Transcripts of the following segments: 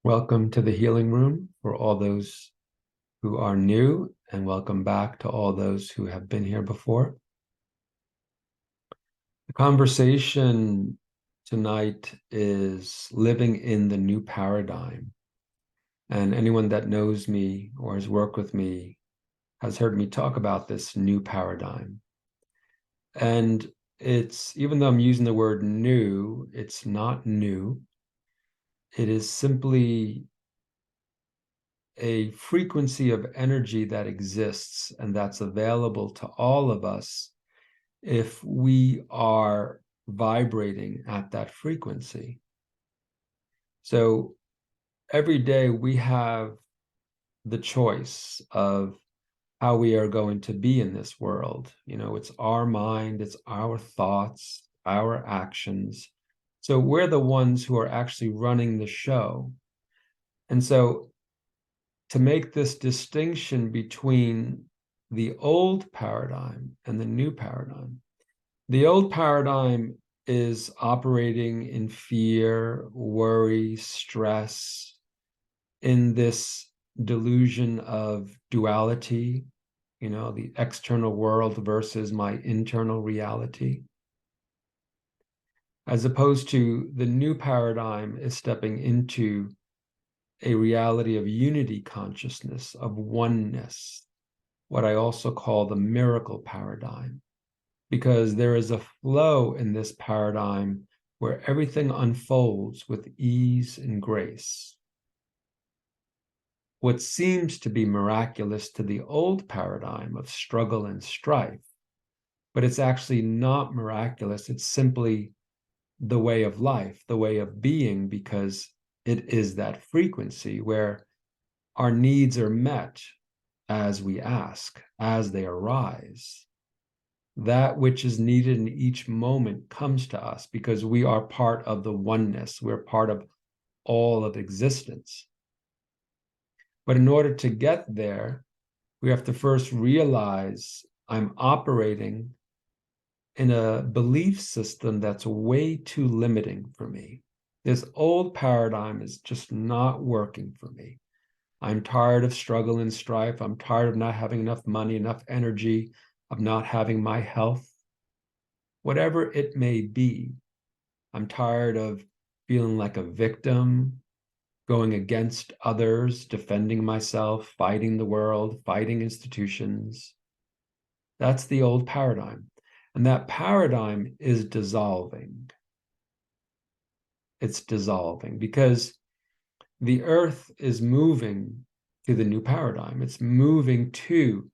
Welcome to the healing room for all those who are new, and welcome back to all those who have been here before. The conversation tonight is living in the new paradigm. And anyone that knows me or has worked with me has heard me talk about this new paradigm. And even though I'm using the word new, it's not new. It is simply a frequency of energy that exists and that's available to all of us if we are vibrating at that frequency. So every day we have the choice of how we are going to be in this world. It's our mind, it's our thoughts, our actions. So we're the ones who are actually running the show. And so to make this distinction between the old paradigm and the new paradigm. The old paradigm is operating in fear, worry, stress, in this delusion of duality, the external world versus my internal reality. As opposed to the new paradigm is stepping into a reality of unity consciousness, of oneness, what I also call the miracle paradigm, because there is a flow in this paradigm where everything unfolds with ease and grace. What seems to be miraculous to the old paradigm of struggle and strife, but it's actually not miraculous. It's simply the way of life, the way of being, because it is that frequency where our needs are met as we ask, as they arise. That which is needed in each moment comes to us because we are part of the oneness. We're part of all of existence. But in order to get there, we have to first realize I'm operating in a belief system that's way too limiting for me. This old paradigm is just not working for me. I'm tired of struggle and strife. I'm tired of not having enough money, enough energy, of not having my health, whatever it may be. I'm tired of feeling like a victim, going against others, defending myself, fighting the world, fighting institutions. That's the old paradigm. And that paradigm is dissolving. It's dissolving because the earth is moving to the new paradigm. It's moving to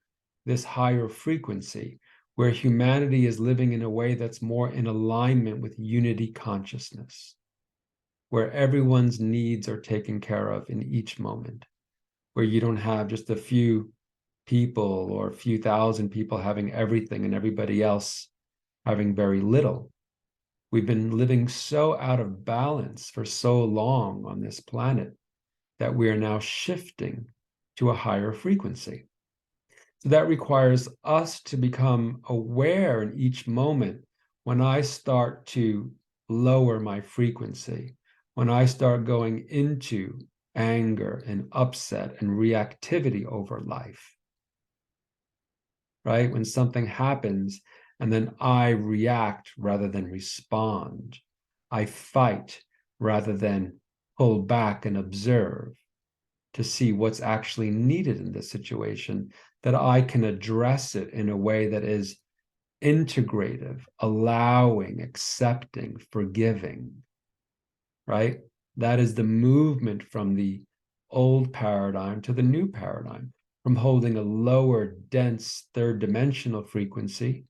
this higher frequency where humanity is living in a way that's more in alignment with unity consciousness, where everyone's needs are taken care of in each moment, where you don't have just a few people or a few thousand people having everything and everybody else having very little. We've been living so out of balance for so long on this planet that we are now shifting to a higher frequency. So that requires us to become aware in each moment when I start to lower my frequency, when I start going into anger and upset and reactivity over life, right? When something happens and then I react rather than respond, I fight rather than pull back and observe to see what's actually needed in this situation, that I can address it in a way that is integrative, allowing, accepting, forgiving, right? That is the movement from the old paradigm to the new paradigm, from holding a lower, dense, third dimensional frequency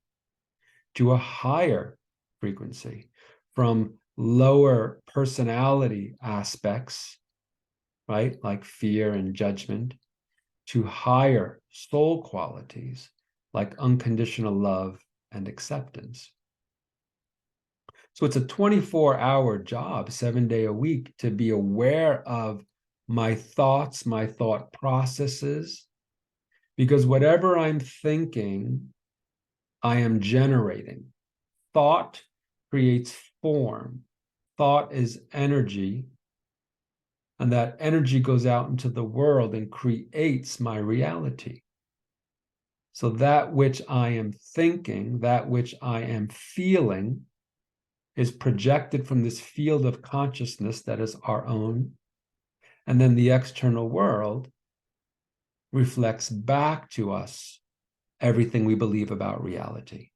to a higher frequency, from lower personality aspects, right, like fear and judgment, to higher soul qualities like unconditional love and acceptance. So it's a 24-hour job, 7 day a week, to be aware of my thoughts, my thought processes, because whatever I'm thinking, I am generating. Thought creates form. Thought is energy. And that energy goes out into the world and creates my reality. So that which I am thinking, that which I am feeling, is projected from this field of consciousness that is our own. And then the external world reflects back to us everything we believe about reality.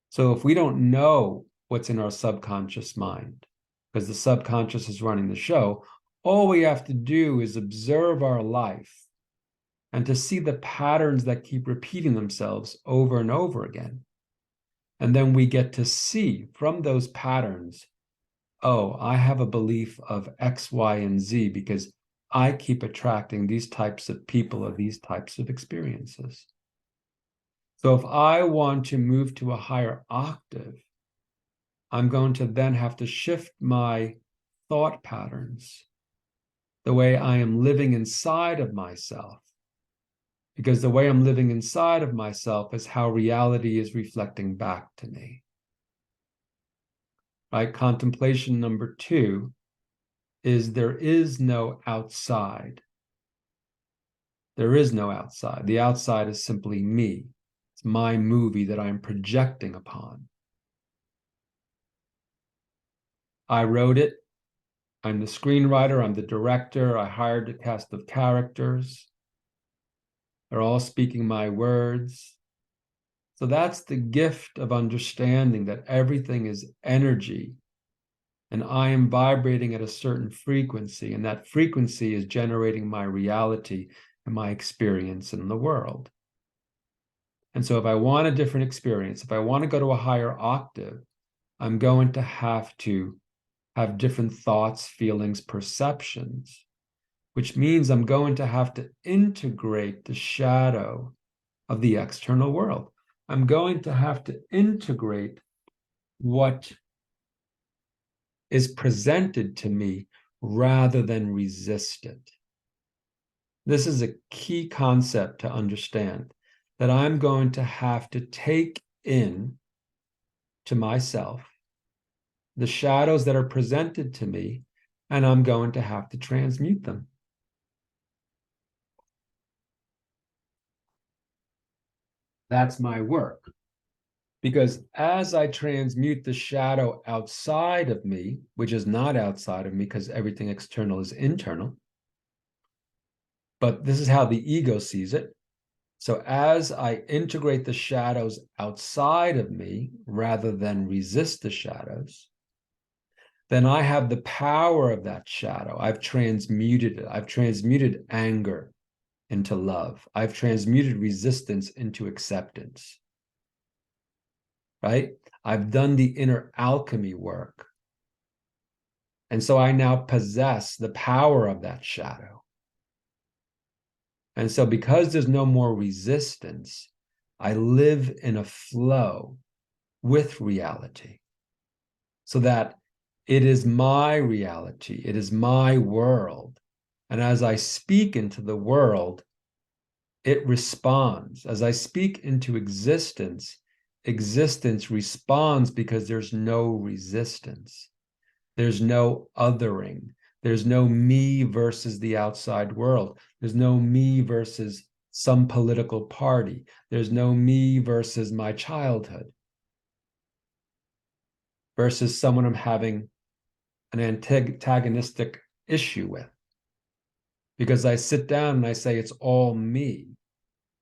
So if we don't know what's in our subconscious mind, because the subconscious is running the show, all we have to do is observe our life and to see the patterns that keep repeating themselves over and over again. And then we get to see from those patterns, oh, I have a belief of X, Y, and Z because I keep attracting these types of people or these types of experiences. So if I want to move to a higher octave, I'm going to then have to shift my thought patterns, the way I am living inside of myself, because the way I'm living inside of myself is how reality is reflecting back to me. Right? Contemplation number 2 is there is no outside. There is no outside. The outside is simply me. It's my movie that I'm projecting upon. I wrote it. I'm the screenwriter. I'm the director. I hired a cast of characters. They're all speaking my words. So that's the gift of understanding that everything is energy and I am vibrating at a certain frequency, and that frequency is generating my reality and my experience in the world. And so if I want a different experience, if I want to go to a higher octave, I'm going to have different thoughts, feelings, perceptions, which means I'm going to have to integrate the shadow of the external world. I'm going to have to integrate what is presented to me rather than resist it. This is a key concept to understand, that I'm going to have to take in to myself the shadows that are presented to me, and I'm going to have to transmute them. That's my work. Because as I transmute the shadow outside of me, which is not outside of me because everything external is internal, but this is how the ego sees it. So as I integrate the shadows outside of me rather than resist the shadows, then I have the power of that shadow. I've transmuted it. I've transmuted anger into love. I've transmuted resistance into acceptance. Right? I've done the inner alchemy work. And so I now possess the power of that shadow. And so because there's no more resistance, I live in a flow with reality so that it is my reality. It is my world. And as I speak into the world, it responds. As I speak into existence, existence responds because there's no resistance. There's no othering. There's no me versus the outside world. There's no me versus some political party. There's no me versus my childhood versus someone I'm having an antagonistic issue with. Because I sit down and I say, it's all me.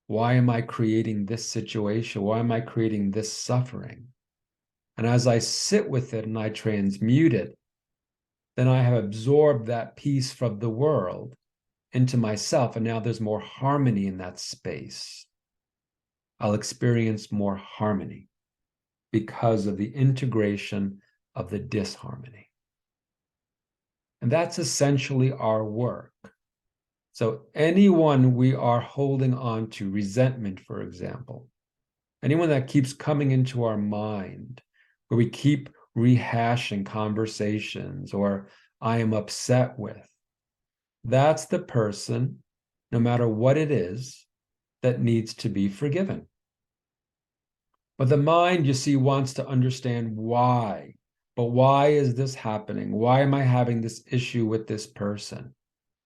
Why am I creating this situation? Why am I creating this suffering? And as I sit with it and I transmute it, then I have absorbed that piece from the world into myself. And now there's more harmony in that space. I'll experience more harmony because of the integration of the disharmony. And that's essentially our work. So anyone we are holding on to, resentment, for example, anyone that keeps coming into our mind, where we keep rehashing conversations or I am upset with, that's the person, no matter what it is, that needs to be forgiven. But the mind, you see, wants to understand why. But why is this happening? Why am I having this issue with this person?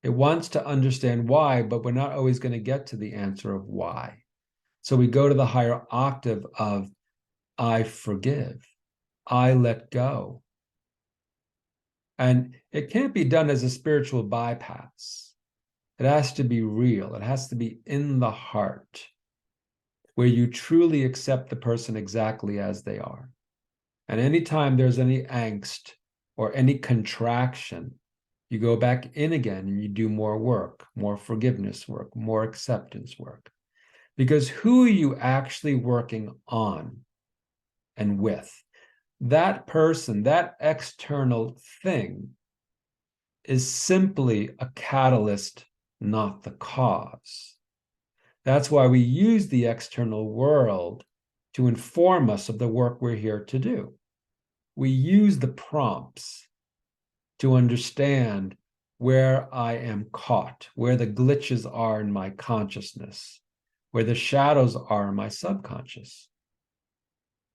It wants to understand why, but we're not always going to get to the answer of why. So we go to the higher octave of I forgive, I let go. And it can't be done as a spiritual bypass. It has to be real. It has to be in the heart, where you truly accept the person exactly as they are. And anytime there's any angst or any contraction, you go back in again and you do more work, more forgiveness work, more acceptance work. Because who are you actually working on and with? That person, that external thing, is simply a catalyst, not the cause. That's why we use the external world to inform us of the work we're here to do. We use the prompts to understand where I am caught, where the glitches are in my consciousness, where the shadows are in my subconscious.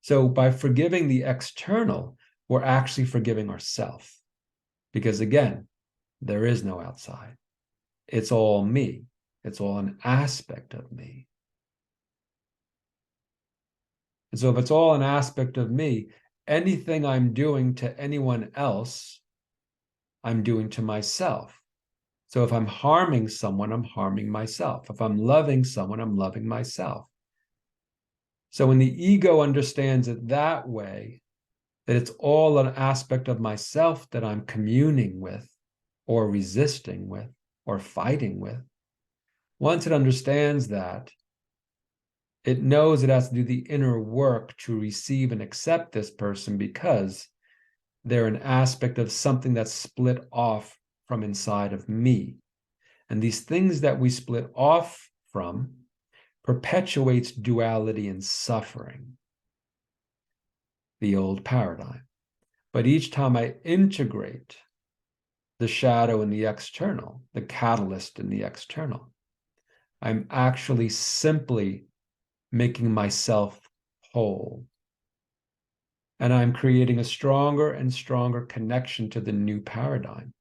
So by forgiving the external, we're actually forgiving ourselves. Because again, there is no outside. It's all me. It's all an aspect of me. And so if it's all an aspect of me, anything I'm doing to anyone else, I'm doing to myself. So if I'm harming someone, I'm harming myself. If I'm loving someone, I'm loving myself. So when the ego understands it that way, that it's all an aspect of myself that I'm communing with or resisting with or fighting with, once it understands that, it knows it has to do the inner work to receive and accept this person because they're an aspect of something that's split off from inside of me. And these things that we split off from perpetuates duality and suffering, the old paradigm. But each time I integrate the shadow and the external, the catalyst in the external, I'm actually simply making myself whole. And I'm creating a stronger and stronger connection to the new paradigm.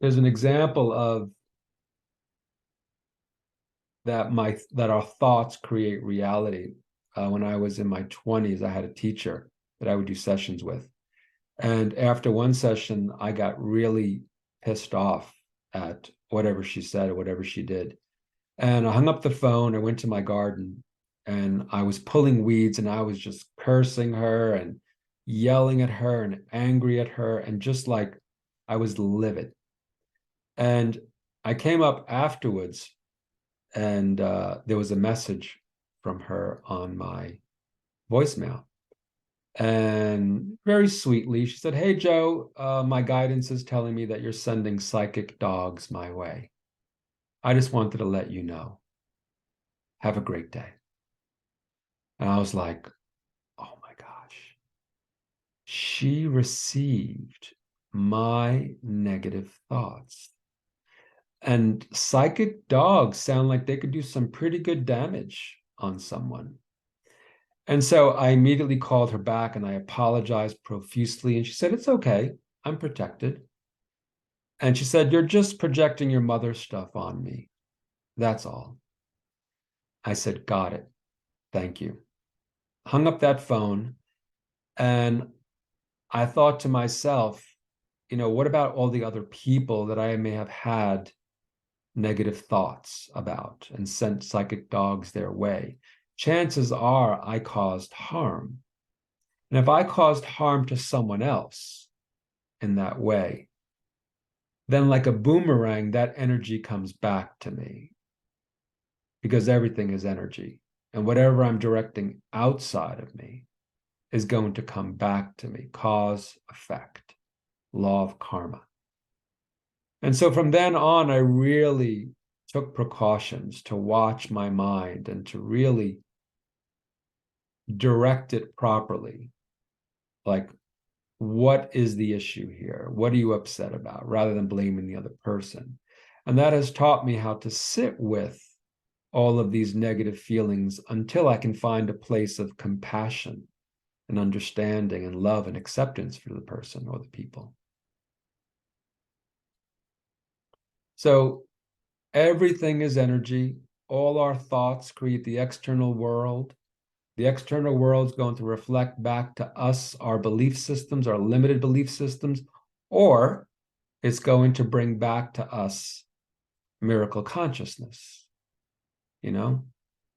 There's an example of that our thoughts create reality. When I was in my 20s, I had a teacher that I would do sessions with. And after one session, I got really pissed off at whatever she said or whatever she did. And I hung up the phone, I went to my garden, and I was pulling weeds and I was just cursing her and yelling at her and angry at her, and just like I was livid. And I came up afterwards, and there was a message from her on my voicemail. And very sweetly, she said, "Hey, Joe, my guidance is telling me that you're sending psychic dogs my way. I just wanted to let you know. Have a great day." And I was like, oh my gosh. She received my negative thoughts. And psychic dogs sound like they could do some pretty good damage on someone. And so I immediately called her back and I apologized profusely. And she said, "It's okay. I'm protected." And she said, "You're just projecting your mother's stuff on me. That's all." I said, "Got it. Thank you." Hung up that phone. And I thought to myself, what about all the other people that I may have had negative thoughts about and sent psychic dogs their way? Chances are I caused harm. And if I caused harm to someone else in that way, then like a boomerang, that energy comes back to me because everything is energy. And whatever I'm directing outside of me is going to come back to me. Cause, effect, law of karma. And so from then on, I really took precautions to watch my mind and to really direct it properly. Like, what is the issue here? What are you upset about? Rather than blaming the other person. And that has taught me how to sit with all of these negative feelings until I can find a place of compassion and understanding and love and acceptance for the person or the people. So everything is energy. All our thoughts create the external world. The external world is going to reflect back to us our belief systems, our limited belief systems, or it's going to bring back to us miracle consciousness.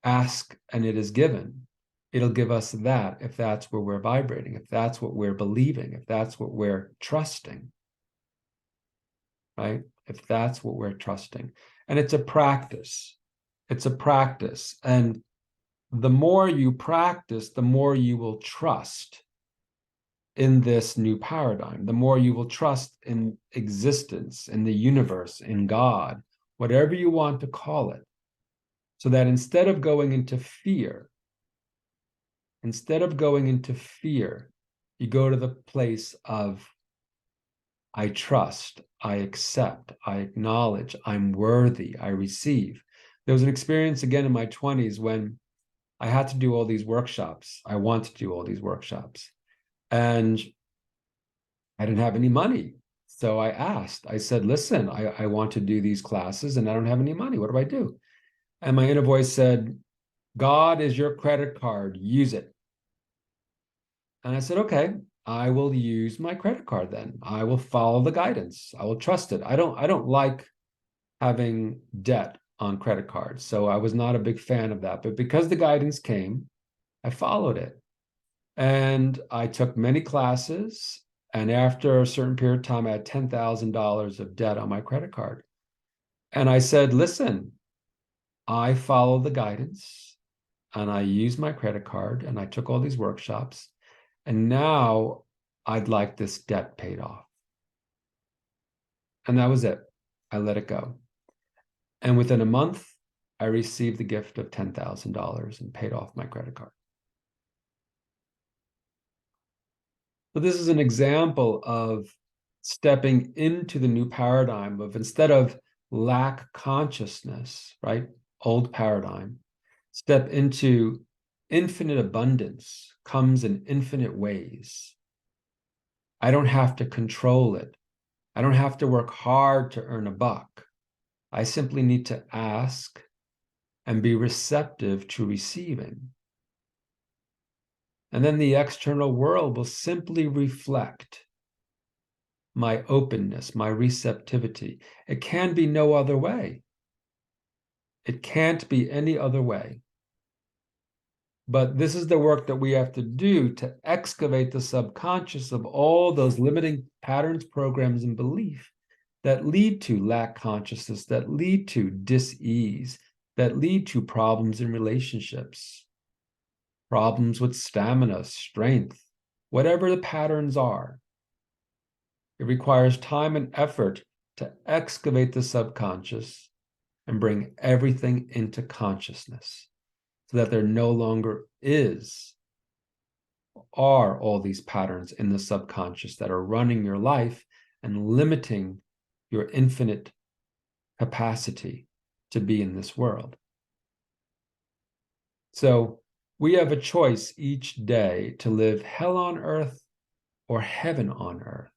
Ask and it is given. It'll give us that if that's where we're vibrating, if that's what we're believing, if that's what we're trusting, right? If that's what we're trusting. And it's a practice. It's a practice. And the more you practice, the more you will trust in this new paradigm, the more you will trust in existence, in the universe, in God, whatever you want to call it. So that instead of going into fear, you go to the place of, I trust, I accept, I acknowledge, I'm worthy, I receive. There was an experience again in my 20s when I had to do all these workshops. I want to do all these workshops. And I didn't have any money. So I said, listen, I want to do these classes and I don't have any money. What do I do? And my inner voice said, God is your credit card, use it. And I said, okay, I will use my credit card then. I will follow the guidance. I will trust it. I don't like having debt on credit cards. So I was not a big fan of that. But because the guidance came, I followed it. And I took many classes. And after a certain period of time, I had $10,000 of debt on my credit card. And I said, listen, I follow the guidance and I used my credit card and I took all these workshops. And now I'd like this debt paid off. And that was it. I let it go. And within a month, I received the gift of $10,000 and paid off my credit card. So this is an example of stepping into the new paradigm of, instead of lack consciousness, right? Old paradigm, step into infinite abundance comes in infinite ways. I don't have to control it. I don't have to work hard to earn a buck. I simply need to ask and be receptive to receiving. And then the external world will simply reflect my openness, my receptivity. It can be no other way. It can't be any other way. But this is the work that we have to do to excavate the subconscious of all those limiting patterns, programs, and belief that lead to lack consciousness, that lead to dis-ease, that lead to problems in relationships, problems with stamina, strength, whatever the patterns are. It requires time and effort to excavate the subconscious and bring everything into consciousness so that there no longer are all these patterns in the subconscious that are running your life and limiting your infinite capacity to be in this world. So we have a choice each day to live hell on earth or heaven on earth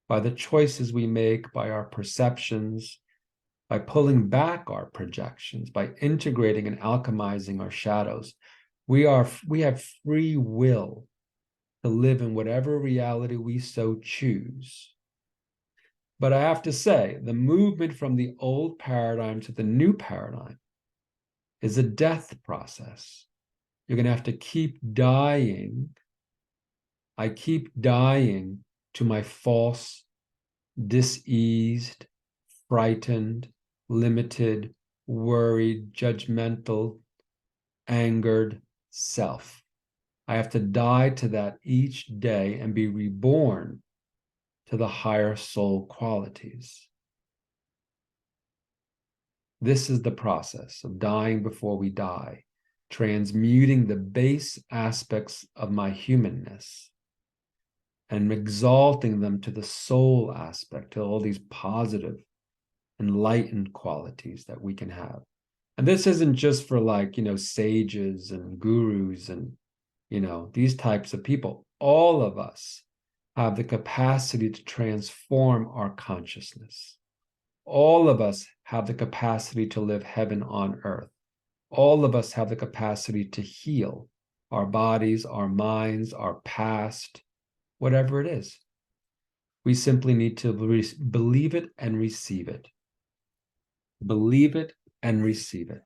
by the choices we make, by our perceptions, by pulling back our projections, by integrating and alchemizing our shadows. We have free will to live in whatever reality we so choose. But I have to say, the movement from the old paradigm to the new paradigm is a death process. You're going to have to keep dying. I keep dying to my false, diseased, frightened, limited, worried, judgmental, angered self. I have to die to that each day and be reborn to the higher soul qualities. This is the process of dying before we die, transmuting the base aspects of my humanness and exalting them to the soul aspect, to all these positive, enlightened qualities that we can have. And this isn't just for like, sages and gurus and, these types of people. All of us have the capacity to transform our consciousness. All of us have the capacity to live heaven on earth. All of us have the capacity to heal our bodies, our minds, our past, whatever it is. We simply need to believe it and receive it. Believe it and receive it.